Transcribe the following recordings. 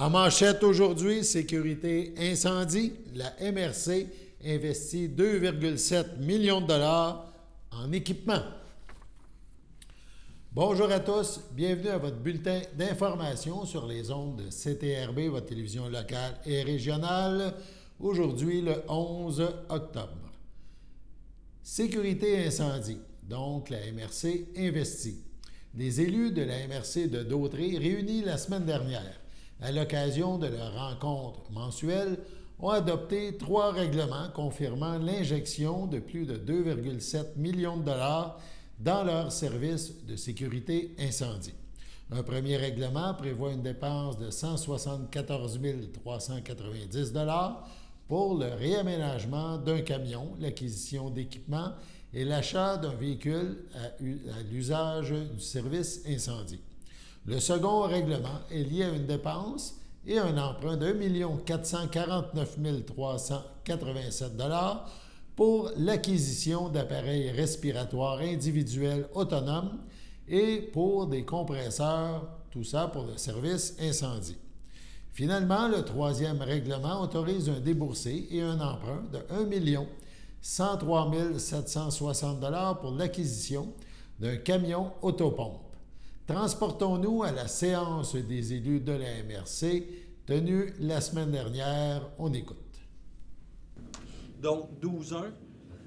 En manchette aujourd'hui, sécurité incendie, la MRC investit 2,7 millions de dollars en équipement. Bonjour à tous, bienvenue à votre bulletin d'information sur les ondes de CTRB, votre télévision locale et régionale, aujourd'hui le 11 octobre. Sécurité incendie, donc la MRC investit. Les élus de la MRC de Dautrey, réunis la semaine dernière, à l'occasion de leur rencontre mensuelle, ont adopté 3 règlements confirmant l'injection de plus de 2,7 millions de dollars dans leur service de sécurité incendie. Un premier règlement prévoit une dépense de 174 390 dollars pour le réaménagement d'un camion, l'acquisition d'équipements et l'achat d'un véhicule à l'usage du service incendie. Le second règlement est lié à une dépense et un emprunt de 1 449 387 dollars pour l'acquisition d'appareils respiratoires individuels autonomes et pour des compresseurs, tout ça pour le service incendie. Finalement, le troisième règlement autorise un déboursé et un emprunt de 1 103 760 dollars pour l'acquisition d'un camion autopompe. Transportons-nous à la séance des élus de la MRC tenue la semaine dernière. On écoute. Donc, 12.1,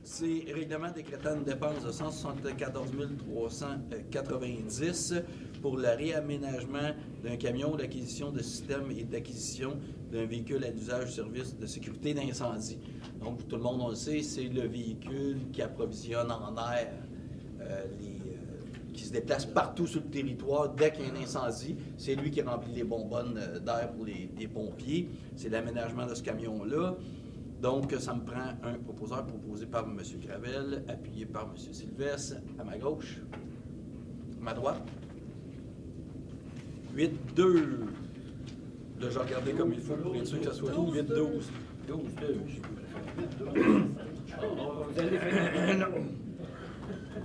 c'est règlement décrétant une dépense de 174 390 pour le réaménagement d'un camion, l'acquisition de systèmes et d'acquisition d'un véhicule à l'usage du service de sécurité d'incendie. Donc, tout le monde on le sait, c'est le véhicule qui approvisionne en air qui se déplace partout sur le territoire dès qu'il y a un incendie. C'est lui qui remplit les bonbonnes d'air pour les pompiers. C'est l'aménagement de ce camion-là. Donc, ça me prend un proposeur proposé par M. Gravel, appuyé par M. Sylvestre, à ma gauche, à ma droite. 8-2. Là, j'ai regardé comme il faut pour être sûr que ça soit tout. 8-12. 12-2. Vous allez faire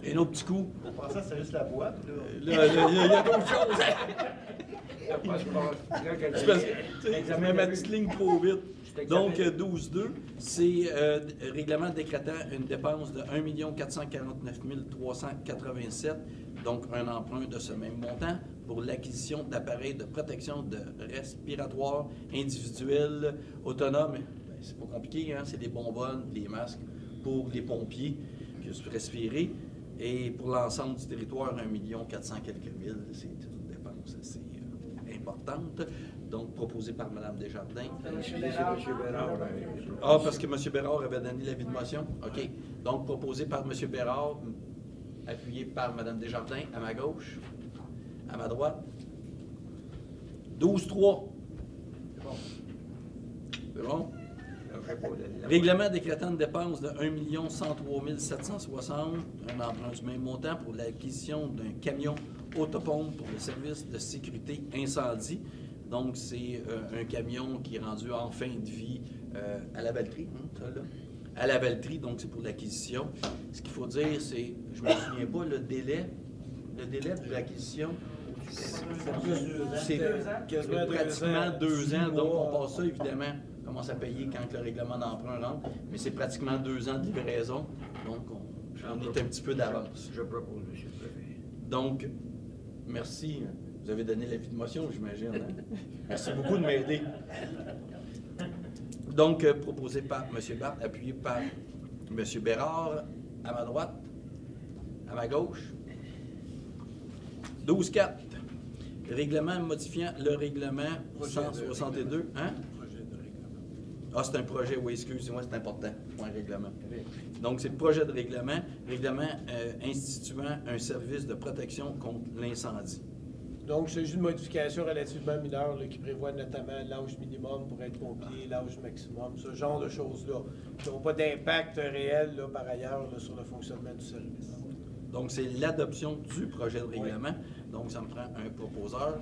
Et un autre petit coup. Pour penser que c'est juste la boîte, là. Il y a d'autres choses. Je mets ma petite ligne trop vite. Donc, 12.2, c'est règlement décrétant une dépense de 1 449 387, donc un emprunt de ce même montant pour l'acquisition d'appareils de protection de respiratoire individuels autonomes. C'est pas compliqué, hein? C'est des bonbonnes, des masques pour les pompiers qui peuvent respirer. Et pour l'ensemble du territoire, 1 400 quelques mille, c'est une dépense assez importante. Donc, proposé par Mme Desjardins. Ah, parce que M. Bérard avait donné l'avis de motion? OK. Donc, proposé par M. Bérard, appuyé par Mme Desjardins, à ma gauche, à ma droite. 12-3. C'est bon. C'est bon? Règlement décrétant une dépense de 1 103 760, un emprunt du même montant pour l'acquisition d'un camion autopompe pour le service de sécurité incendie. Donc, c'est un camion qui est rendu en fin de vie à la Valtrie, à la Valtrie, donc c'est pour l'acquisition. Ce qu'il faut dire, c'est, je ne me souviens pas, le délai de l'acquisition, c'est pratiquement 2 ans, donc on passe ça, évidemment, on commence à payer quand le règlement d'emprunt rentre, mais c'est pratiquement 2 ans de livraison, donc on est un petit peu d'avance. Je propose, M. le Préfet. Donc, merci. Vous avez donné l'avis de motion, j'imagine. Hein? Merci beaucoup de m'aider. Donc, proposé par M. Barthes, appuyé par M. Bérard, à ma droite, à ma gauche. 12-4. Règlement modifiant le règlement 162. Hein? Ah, c'est un projet, oui, excusez-moi, c'est important, pas un règlement. Donc, c'est le projet de règlement instituant un service de protection contre l'incendie. Donc, il s'agit de modifications relativement mineures là, qui prévoient notamment l'âge minimum pour être pompier, l'âge maximum, ce genre de choses-là, qui n'ont pas d'impact réel là, par ailleurs là, sur le fonctionnement du service. Donc, c'est l'adoption du projet de règlement. Oui. Donc, ça me prend un proposeur,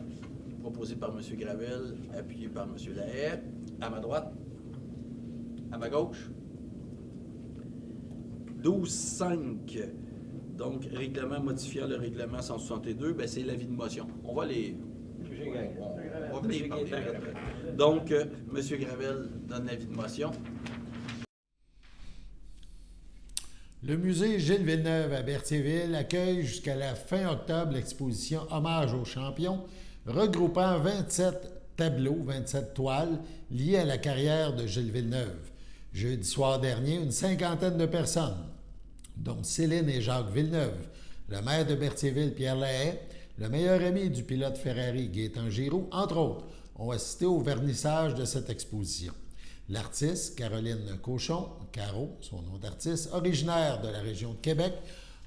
proposé par M. Gravel, appuyé par M. Lahaye, à ma droite, à ma gauche. 12-5. Donc, règlement modifiant le règlement 162, ben, c'est l'avis de motion. On va les... On va venir parler. Donc, M. Gravel donne l'avis de motion. Le musée Gilles Villeneuve à Berthierville accueille jusqu'à la fin octobre l'exposition Hommage aux champions, regroupant 27 tableaux, 27 toiles liées à la carrière de Gilles Villeneuve. Jeudi soir dernier, une cinquantaine de personnes, dont Céline et Jacques Villeneuve, le maire de Berthierville, Pierre Lahaye, le meilleur ami du pilote Ferrari, Gaétan Giroux, entre autres, ont assisté au vernissage de cette exposition. L'artiste, Caroline Cochon, Caro, son nom d'artiste, originaire de la région de Québec,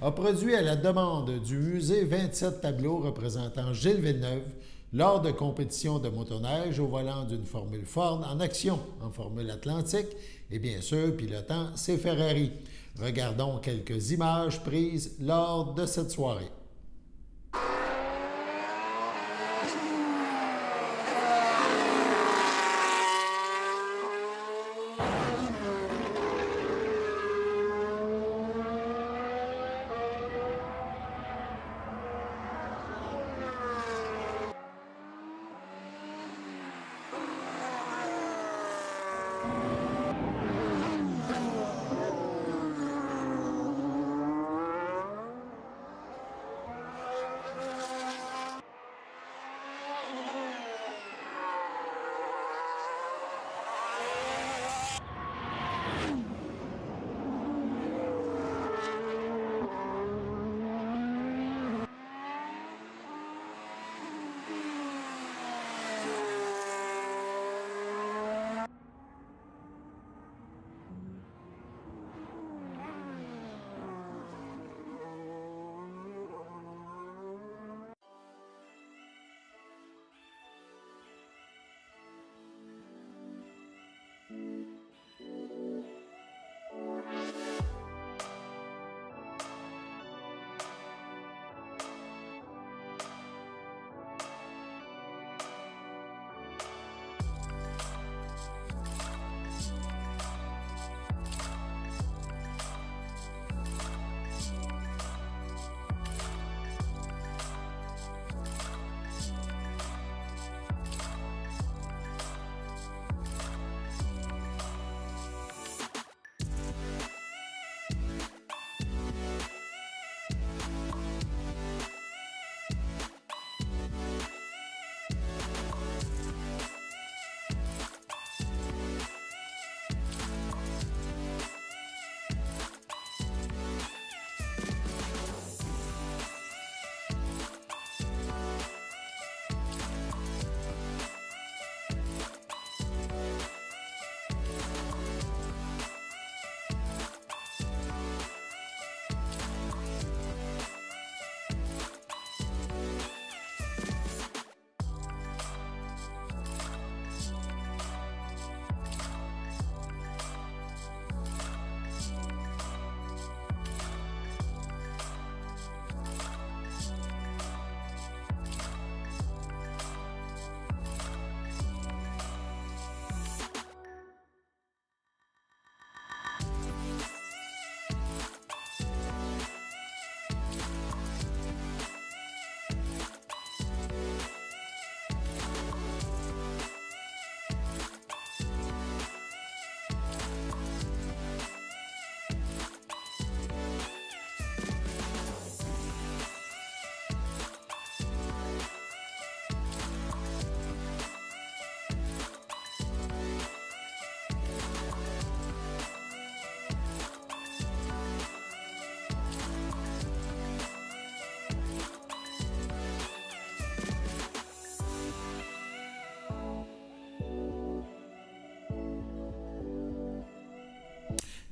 a produit à la demande du musée 27 tableaux représentant Gilles Villeneuve lors de compétitions de motoneige au volant d'une Formule Ford en action en Formule Atlantique et bien sûr pilotant ses Ferrari. Regardons quelques images prises lors de cette soirée.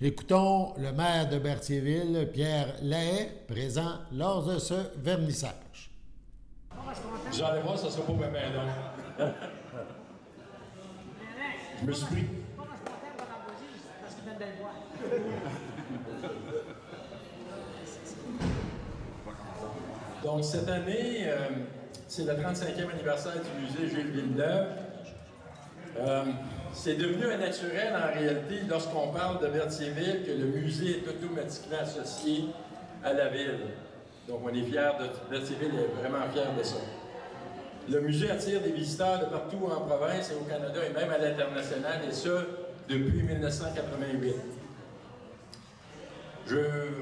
Écoutons le maire de Berthierville, Pierre Lahaye, présent lors de ce vernissage. Vous allez voir, ça ne sera pas bien long. Je me suis pris. Donc, cette année, c'est le 35e anniversaire du musée Gilles Villeneuve. C'est devenu un naturel en réalité lorsqu'on parle de Berthierville que le musée est automatiquement associé à la ville. Donc on est fiers de Berthierville est vraiment fiers de ça. Le musée attire des visiteurs de partout en province et au Canada et même à l'international, et ce, depuis 1988. Je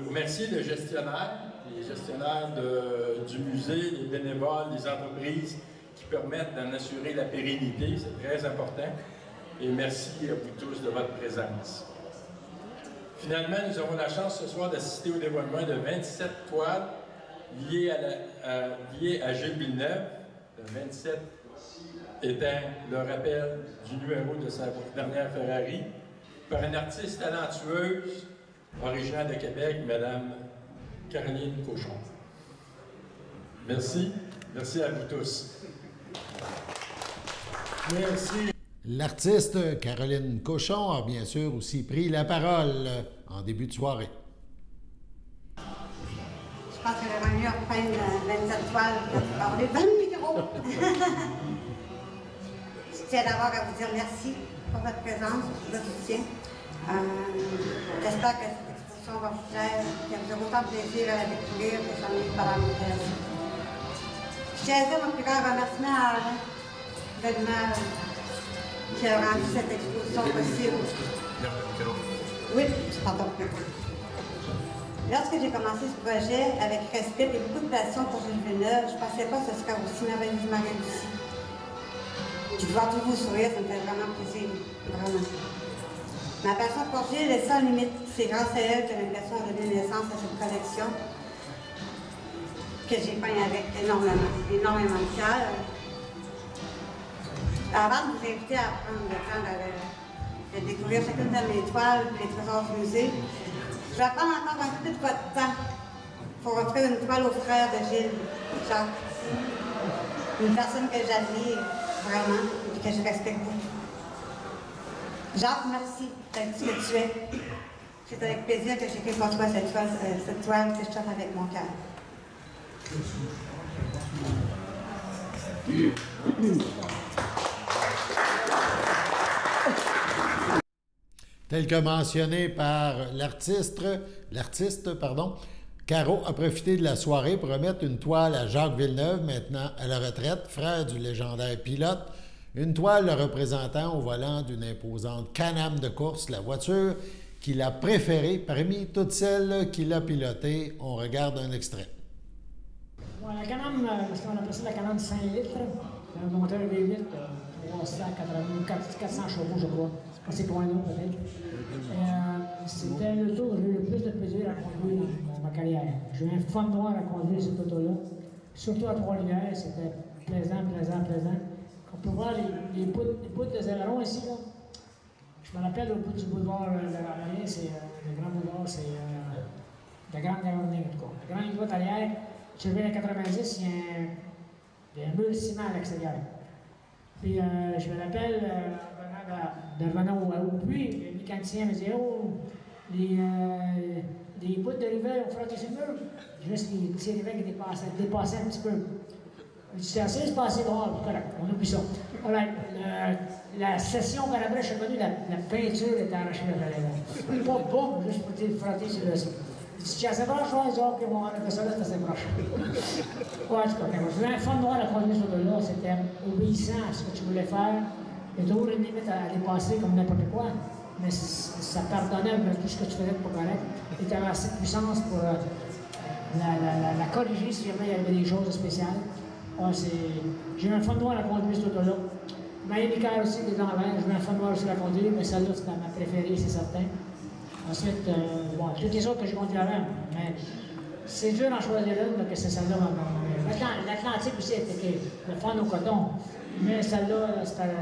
remercie les gestionnaires du musée, les bénévoles, les entreprises qui permettent d'en assurer la pérennité, c'est très important. Et merci à vous tous de votre présence. Finalement, nous avons la chance ce soir d'assister au dévoilement de 27 toiles liées à Gilles Villeneuve, le 27 étant le rappel du numéro de sa dernière Ferrari, par une artiste talentueuse, originaire de Québec, Mme Caroline Cochon. Merci. Merci à vous tous. Merci. L'artiste Caroline Cochon a bien sûr aussi pris la parole en début de soirée. Je pense que j'aurais mieux reprendre 27 toiles que de parler dans le micro. Je tiens d'abord à vous dire merci pour votre présence, pour votre soutien. J'espère que cette exposition va vous plaire, que vous aurez autant de plaisir à la découvrir que j'en ai eu pendant mon voyage. Je tiens à dire mon plus grand remerciement à Alain Bellemare qui a rendu cette exposition possible. Oui, pardon. Lorsque j'ai commencé ce projet avec respect et beaucoup de passion pour Gilles Villeneuve, je ne pensais pas que ce serait aussi merveilleusement réussi. De voir tous vos sourires, ça me fait vraiment plaisir, vraiment. Ma passion pour Gilles est sans limite. C'est grâce à elle que j'ai l'impression de donner naissance à cette collection que j'ai peint avec énormément de cœur. Avant de vous inviter à prendre le temps de découvrir chacune de mes toiles et les trésors du musée, je vais prendre encore un peu de votre temps pour offrir une toile au frère de Gilles, Jacques. Une personne que j'admire vraiment et que je respecte beaucoup. Jacques, merci d'être ce que tu es. C'est avec plaisir que j'écris pour toi cette toile que je chauffe avec mon cœur. Tel que mentionné par l'artiste, Caro a profité de la soirée pour remettre une toile à Jacques Villeneuve, maintenant à la retraite, frère du légendaire pilote. Une toile le représentant au volant d'une imposante Can-Am de course, la voiture qu'il a préférée parmi toutes celles qu'il a pilotées. On regarde un extrait. Bon, la Can-Am, parce qu'on appelle ça la Can-Am 5 litres, c'est un moteur V8, 400 chevaux, je crois. C'est pas si loin là, peut-être. C'était le tour que j'ai eu le plus de plaisir à conduire dans ma carrière. J'ai eu un fun noir à conduire cette auto-là. Surtout à Trois-Rivières, c'était plaisant. On peut voir les bouts de ailerons ici, là. Je me rappelle au bout du boulevard de l'arrière, c'est le grand boulevard, c'est la grande avenue, en tout cas. La grande droite arrière, je vais à 90, il y a un mur de ciment à l'extérieur. Puis je me rappelle, de revenant au puits, le mécanicien me disait, oh, les bouts de rivière ont frotté sur le mur. Juste les petits rivières qui dépassaient un petit peu. C'est assez espacé dehors, correct, on oublie ça. Alors, la session par après, je suis revenu, la peinture était arrachée de la Pas bon, juste pour dire frotter sur le sol. Si tu as assez proche, ouais, ils ont vont arrêter ça là, c'est assez proche. Ouais, en tout cas, je voulais un fond noir à conduire sur là, c'était obéissant à ce que tu voulais faire. Il y a toujours une limite à dépasser comme n'importe quoi, mais ça pardonnait tout ce que tu faisais de pas correct. Et tu avais assez de puissance pour la corriger si jamais il y avait des choses spéciales. J'ai eu un fond noir à conduire cette auto-là. Miami Car aussi, qui est dans l'air, j'ai eu un fond noir aussi à conduire, mais celle-là, c'était ma préférée, c'est certain. Ensuite, bon, toutes les autres que j'ai conduit avant, mais c'est dur d'en choisir une, que c'est celle-là. L'Atlantique aussi était le fun au coton, mais celle-là, c'était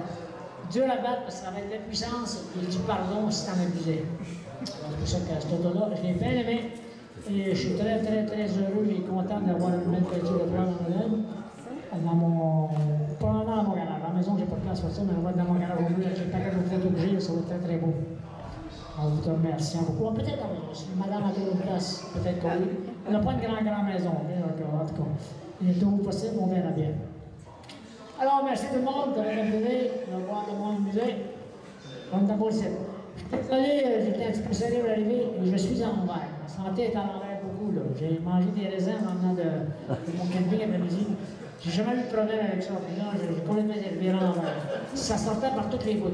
dur à battre parce que ça avait de la puissance et du pardon si t'en abusais. C'est pour ça que cette auto-là, je l'ai bien aimé et je suis très heureux et content d'avoir une belle peinture de toile dans modèle. Probablement dans mon garage. À la maison, j'ai pas de place pour ça, mais on va être dans mon garage au bleu avec le paquet de photos que j'ai, ça va être très beau. On vous remercie beaucoup. Peut-être, si madame a une place, peut-être qu'on oui. On n'a pas une grande maison, mais en tout cas, il est tout possible, on verra bien. Alors, merci tout le monde de venir, de voir le monde musée. On est à Beauce. Je suis désolé, j'étais un petit peu serré pour arriver, mais je suis en l'envers. Ma santé est à l'envers beaucoup. J'ai mangé des raisins en venant de mon camping après-midi. J'ai jamais eu de problème avec ça. Puis là, j'ai complètement élevé l'envers. Ça sortait par toutes les bouts.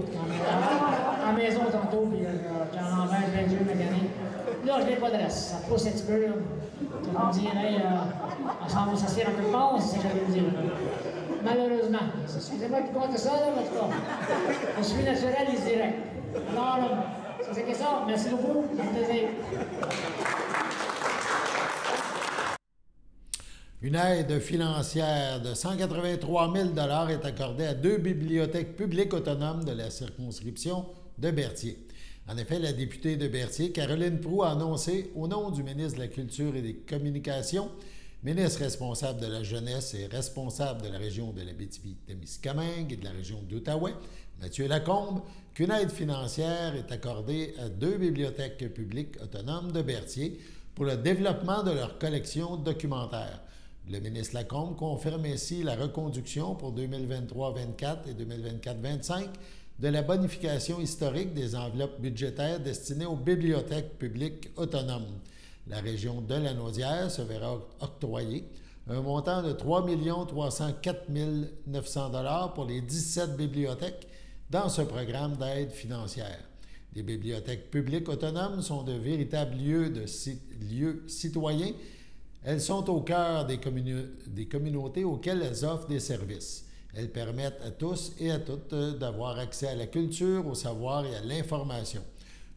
À la maison tantôt, puis j'ai l'envers, j'ai Dieu mécanique. Là, je n'ai pas de reste. Ça pousse un petit peu, là. Tout le monde dit, hey, on s'en va s'asseoir en quelque part, c'est ce que j'avais dit. Malheureusement. Excusez-moi qui compte ça, là, mais en tout cas, je suis naturel et direct. Alors, ça c'est ça. Merci beaucoup. Ça me plaisir. Une aide financière de 183 000 $ est accordée à 2 bibliothèques publiques autonomes de la circonscription de Berthier. En effet, la députée de Berthier, Caroline Proulx, a annoncé, au nom du ministre de la Culture et des Communications, ministre responsable de la Jeunesse et responsable de la région de l'Abitibi-Témiscamingue et de la région d'Outaouais, Mathieu Lacombe, qu'une aide financière est accordée à 2 bibliothèques publiques autonomes de Berthier pour le développement de leur collection documentaire. Le ministre Lacombe confirme ainsi la reconduction pour 2023-24 et 2024-25 de la bonification historique des enveloppes budgétaires destinées aux bibliothèques publiques autonomes. La région de Lanaudière se verra octroyer un montant de 3 304 900 $ pour les 17 bibliothèques dans ce programme d'aide financière. Les bibliothèques publiques autonomes sont de véritables lieux citoyens. Elles sont au cœur des communautés auxquelles elles offrent des services. Elles permettent à tous et à toutes d'avoir accès à la culture, au savoir et à l'information.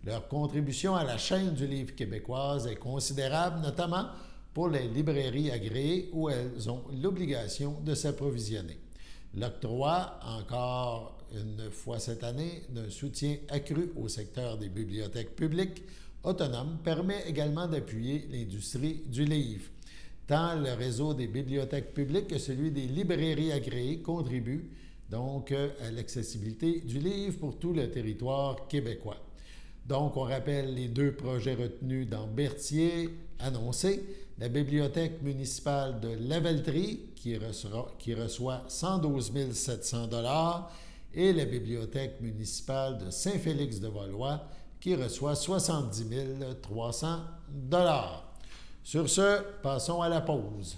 Leur contribution à la chaîne du livre québécoise est considérable, notamment pour les librairies agréées où elles ont l'obligation de s'approvisionner. L'octroi, encore une fois cette année, d'un soutien accru au secteur des bibliothèques publiques autonomes permet également d'appuyer l'industrie du livre. Tant le réseau des bibliothèques publiques que celui des librairies agréées contribuent donc à l'accessibilité du livre pour tout le territoire québécois. Donc, on rappelle les 2 projets retenus dans Berthier annoncés. La bibliothèque municipale de Lavaltrie, qui reçoit 112 700 $ et la bibliothèque municipale de Saint-Félix-de-Valois, qui reçoit 70 300 $. Sur ce, passons à la pause.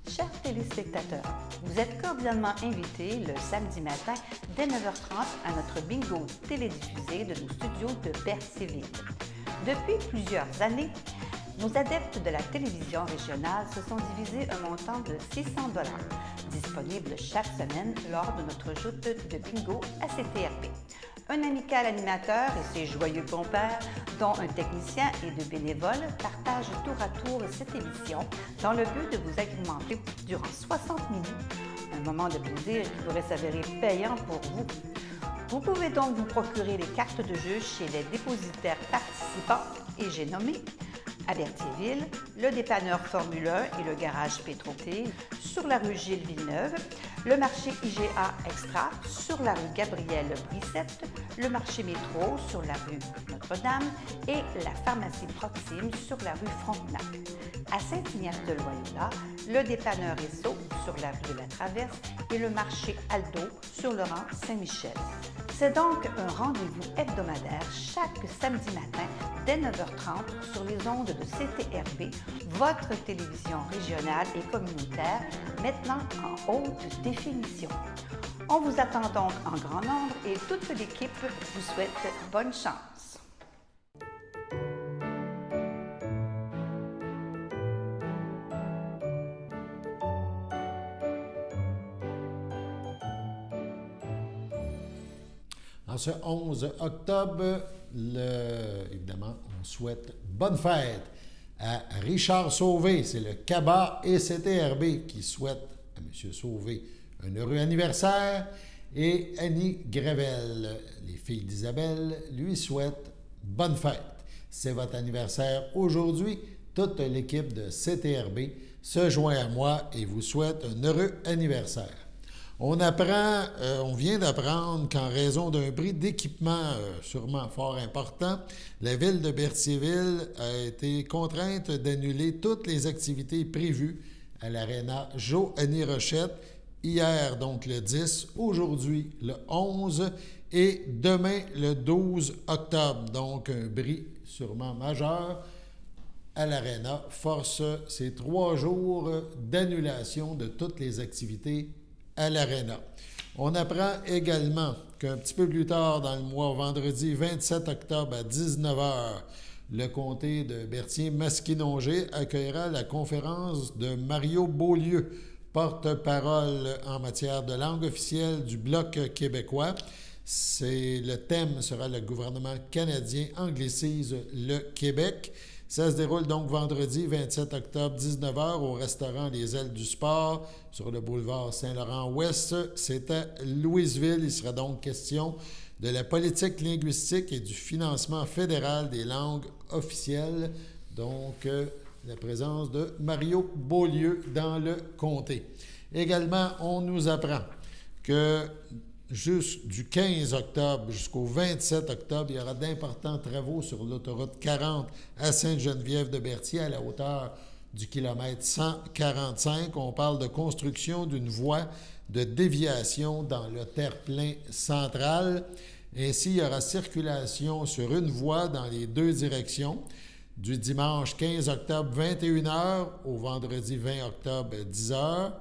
Chers téléspectateurs, vous êtes cordialement invités le samedi matin dès 9h30 à notre bingo télédiffusé de nos studios de Berthierville. Depuis plusieurs années, nos adeptes de la télévision régionale se sont divisés un montant de 600 $, disponible chaque semaine lors de notre joute de bingo à CTRP. Un amical animateur et ses joyeux compères, dont un technicien et 2 bénévoles, partagent tour à tour cette émission dans le but de vous agrémenter durant 60 minutes. Un moment de plaisir qui pourrait s'avérer payant pour vous. Vous pouvez donc vous procurer les cartes de jeu chez les dépositaires participants et j'ai nommé à Berthierville, le dépanneur Formule 1 et le garage Pétroté sur la rue Gilles Villeneuve, le marché IGA Extra sur la rue Gabrielle Brissette, le marché Métro sur la rue Notre-Dame et la pharmacie Proxime sur la rue Frontenac. À Saint-Ignace-de-Loyola, le dépanneur Esso sur la rue de la Traverse et le marché Aldo sur le rang Saint-Michel. C'est donc un rendez-vous hebdomadaire chaque samedi matin dès 9h30 sur les ondes de CTRB, votre télévision régionale et communautaire, maintenant en haute définition. On vous attend donc en grand nombre et toute l'équipe vous souhaite bonne chance. En ce 11 octobre, évidemment, on souhaite bonne fête à Richard Sauvé. C'est le CABA et CTRB qui souhaitent à M. Sauvé un heureux anniversaire. Et Annie Grével, les filles d'Isabelle, lui souhaitent bonne fête. C'est votre anniversaire aujourd'hui. Toute l'équipe de CTRB se joint à moi et vous souhaite un heureux anniversaire. On vient d'apprendre qu'en raison d'un prix d'équipement sûrement fort important, la ville de Berthierville a été contrainte d'annuler toutes les activités prévues à l'Aréna Jo-Annie Rochette, hier donc le 10, aujourd'hui le 11 et demain le 12 octobre. Donc un bris sûrement majeur à l'Arena force ces 3 jours d'annulation de toutes les activités à l'Arena. On apprend également qu'un petit peu plus tard dans le mois, vendredi 27 octobre à 19h, le comté de Berthier-Masquinongé accueillera la conférence de Mario Beaulieu, porte-parole en matière de langue officielle du Bloc québécois. Le thème sera « Le gouvernement canadien anglicise le Québec ». Ça se déroule donc vendredi 27 octobre, 19h, au restaurant Les Ailes du Sport, sur le boulevard Saint-Laurent-Ouest. C'est à Louisville. Il sera donc question de la politique linguistique et du financement fédéral des langues officielles. Donc, la présence de Mario Beaulieu dans le comté. Également, on nous apprend que du 15 octobre jusqu'au 27 octobre, il y aura d'importants travaux sur l'autoroute 40 à Sainte-Geneviève-de-Berthier à la hauteur du kilomètre 145. On parle de construction d'une voie de déviation dans le terre-plein central. Ainsi, il y aura circulation sur une voie dans les 2 directions du dimanche 15 octobre 21h au vendredi 20 octobre 10h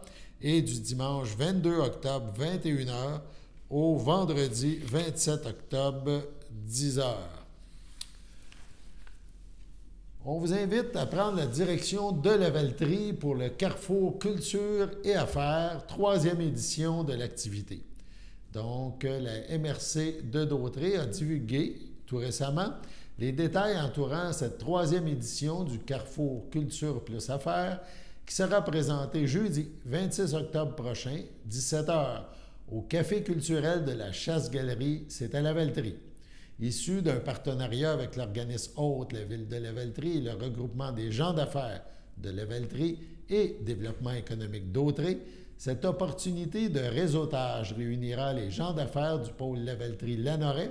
et du dimanche 22 octobre 21h au vendredi 27 octobre, 10h. On vous invite à prendre la direction de la Valtrie pour le Carrefour Culture et Affaires, 3e édition de l'activité. Donc, la MRC de Dautrey a divulgué tout récemment les détails entourant cette 3e édition du Carrefour Culture plus Affaires qui sera présentée jeudi 26 octobre prochain, 17h, au Café culturel de la Chasse-Galerie, c'est à la Valtrie. Issu d'un partenariat avec l'organisme hôte, la Ville de la Valtrie et le regroupement des gens d'affaires de la Valtrie et Développement économique Dautrey, cette opportunité de réseautage réunira les gens d'affaires du pôle La Valtrie-Lanoraie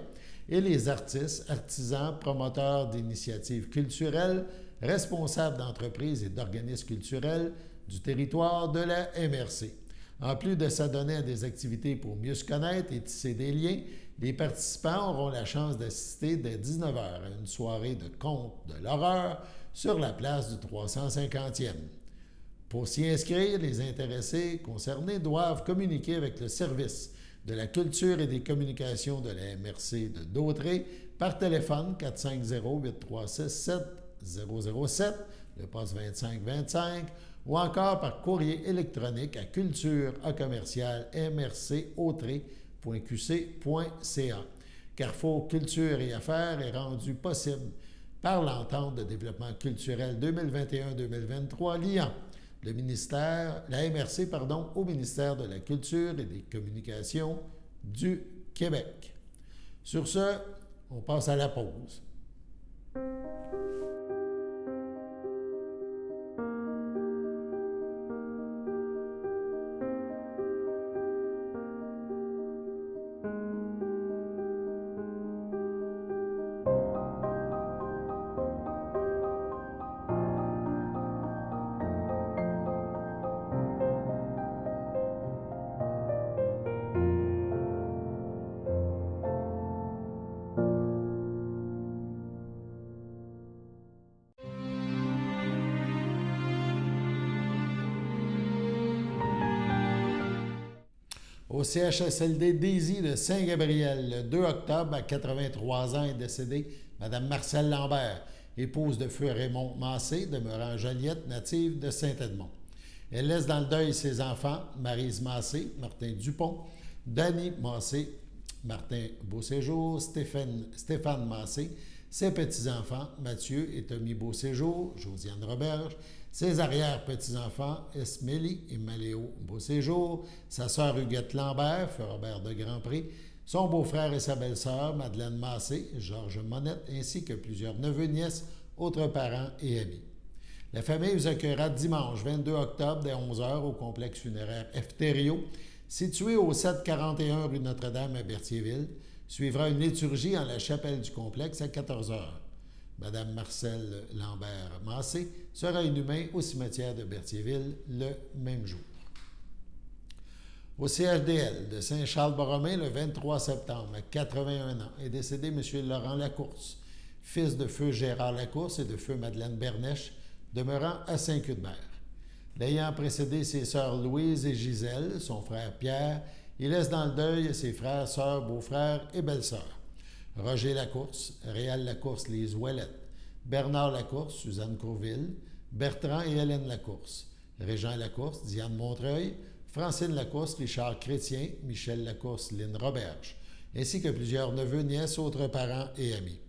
et les artistes, artisans, promoteurs d'initiatives culturelles, responsables d'entreprises et d'organismes culturels du territoire de la MRC. En plus de s'adonner à des activités pour mieux se connaître et tisser des liens, les participants auront la chance d'assister dès 19h à une soirée de contes de l'horreur sur la place du 350e. Pour s'y inscrire, les intéressés concernés doivent communiquer avec le service de la culture et des communications de la MRC de Dautrey par téléphone 450-836-7007, le poste 2525, ou encore par courrier électronique à culture@mrcautrey.qc.ca. Carrefour Culture et Affaires est rendu possible par l'entente de développement culturel 2021-2023 liant la MRC au ministère de la Culture et des Communications du Québec. Sur ce, on passe à la pause. Au CHSLD Daisy de Saint-Gabriel, le 2 octobre, à 83 ans, est décédée Mme Marcelle Lambert, épouse de feu Raymond Massé, demeurant Joliette, native de Saint-Edmond. Elle laisse dans le deuil ses enfants, Maryse Massé, Martin Dupont, Danny Massé, Martin Beauséjour, Stéphane Massé, ses petits-enfants, Mathieu et Tommy Beauséjour, Josiane Roberge, ses arrière-petits-enfants, Esmélie et Maléo Beauséjour, sa sœur Huguette Lambert, feu Robert de Grandpré, son beau-frère et sa belle-sœur, Madeleine Massé, Georges Monette, ainsi que plusieurs neveux, nièces, autres parents et amis. La famille vous accueillera dimanche 22 octobre dès 11h au complexe funéraire Efterio, situé au 741 rue Notre-Dame à Berthierville. Suivra une liturgie en la chapelle du complexe à 14h. Mme Marcelle Lambert-Massé sera inhumée au cimetière de Berthierville le même jour. Au CHDL de Saint-Charles-Borromée, le 23 septembre, à 81 ans, est décédé M. Laurent Lacourse, fils de feu Gérard Lacourse et de feu Madeleine Bernèche, demeurant à Saint-Cuthbert. L'ayant précédé ses sœurs Louise et Gisèle, son frère Pierre, il laisse dans le deuil ses frères, sœurs, beaux-frères et belles-sœurs. Roger Lacourse, Réal Lacourse, les Ouellettes, Bernard Lacourse, Suzanne Courville, Bertrand et Hélène Lacourse, Régent Lacourse, Diane Montreuil, Francine Lacourse, Richard Chrétien, Michel Lacourse, Lynne Roberge, ainsi que plusieurs neveux, nièces, autres parents et amis.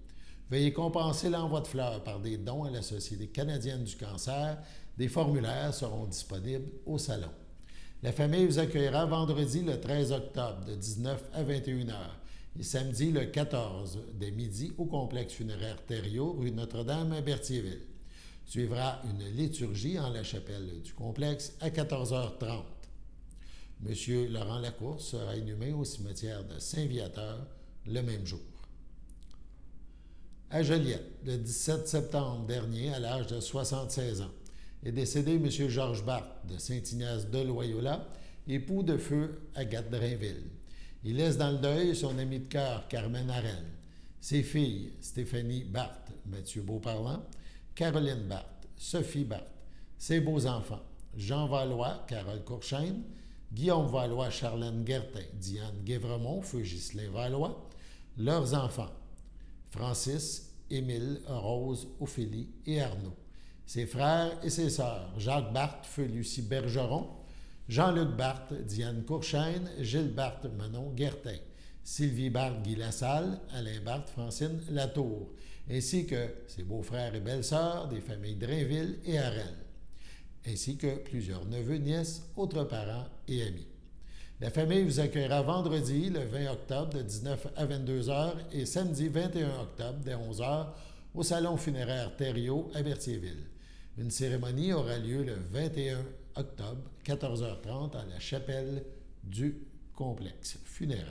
Veuillez compenser l'envoi de fleurs par des dons à la Société canadienne du cancer. Des formulaires seront disponibles au salon. La famille vous accueillera vendredi le 13 octobre de 19 à 21 h et samedi le 14 dès midi au complexe funéraire Thériault, rue Notre-Dame à Berthierville. Suivra une liturgie en la chapelle du complexe à 14h30. M. Laurent Lacourse sera inhumé au cimetière de Saint-Viateur le même jour. À Joliette, le 17 septembre dernier, à l'âge de 76 ans, est décédé M. Georges Barthes de Saint-Ignace de Loyola, époux de feu Agathe Drainville. Il laisse dans le deuil son ami de cœur Carmen Harel, ses filles Stéphanie Barthes, Mathieu Beauparlant, Caroline Barthes, Sophie Barthes, ses beaux-enfants Jean Valois, Carole Courchaine, Guillaume Valois, Charlène Guertin, Diane Guévremont, feu Ghislain Valois, leurs enfants Francis, Émile, Rose, Ophélie et Arnaud. Ses frères et ses sœurs, Jacques Barthes, feu Lucie Bergeron, Jean-Luc Barthes, Diane Courchaine, Gilles Barthes, Manon Guertin, Sylvie Barthes, Guy Lassalle, Alain Barthes, Francine Latour, ainsi que ses beaux-frères et belles-sœurs des familles Drainville et Harel, ainsi que plusieurs neveux, nièces, autres parents et amis. La famille vous accueillera vendredi, le 20 octobre, de 19 à 22 h et samedi 21 octobre, dès 11 h, au salon funéraire Thériault à Berthierville. Une cérémonie aura lieu le 21 octobre, 14h30, à la chapelle du complexe funéraire.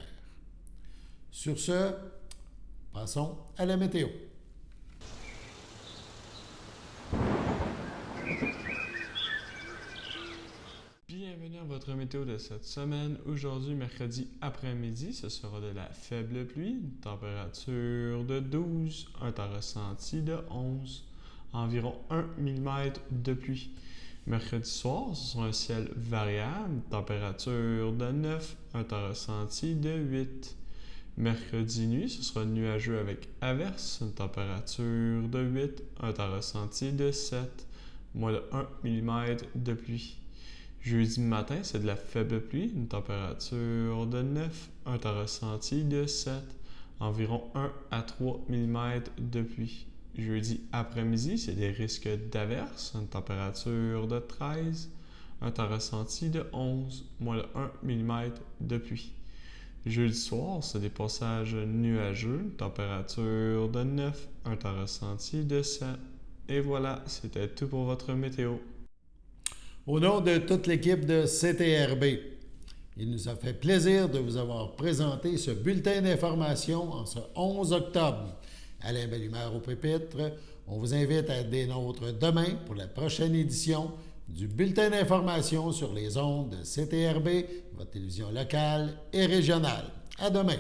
Sur ce, passons à la météo. Bienvenue à votre météo de cette semaine. Aujourd'hui, mercredi après-midi, ce sera de la faible pluie, une température de 12, un temps ressenti de 11, environ 1 mm de pluie. Mercredi soir, ce sera un ciel variable, température de 9, un temps ressenti de 8. Mercredi nuit, ce sera nuageux avec averse, une température de 8, un temps ressenti de 7, moins de 1 mm de pluie. Jeudi matin, c'est de la faible pluie, une température de 9, un temps ressenti de 7, environ 1 à 3 mm de pluie. Jeudi après-midi, c'est des risques d'averse, une température de 13, un temps ressenti de 11, moins de 1 mm de pluie. Jeudi soir, c'est des passages nuageux, une température de 9, un temps ressenti de 7. Et voilà, c'était tout pour votre météo. Au nom de toute l'équipe de CTRB, il nous a fait plaisir de vous avoir présenté ce bulletin d'information en ce 11 octobre. Alain Bellumeur au pupitre, on vous invite à être des nôtres demain pour la prochaine édition du bulletin d'information sur les ondes de CTRB, votre télévision locale et régionale. À demain!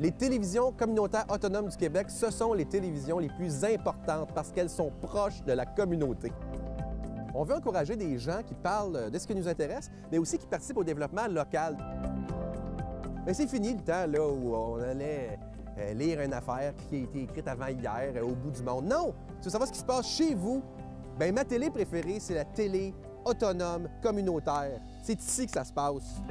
Les télévisions communautaires autonomes du Québec, ce sont les télévisions les plus importantes parce qu'elles sont proches de la communauté. On veut encourager des gens qui parlent de ce qui nous intéresse, mais aussi qui participent au développement local. Mais c'est fini le temps là, où on allait lire une affaire qui a été écrite avant hier au bout du monde. Non! Tu veux savoir ce qui se passe chez vous? Bien, ma télé préférée, c'est la télé autonome communautaire. C'est ici que ça se passe.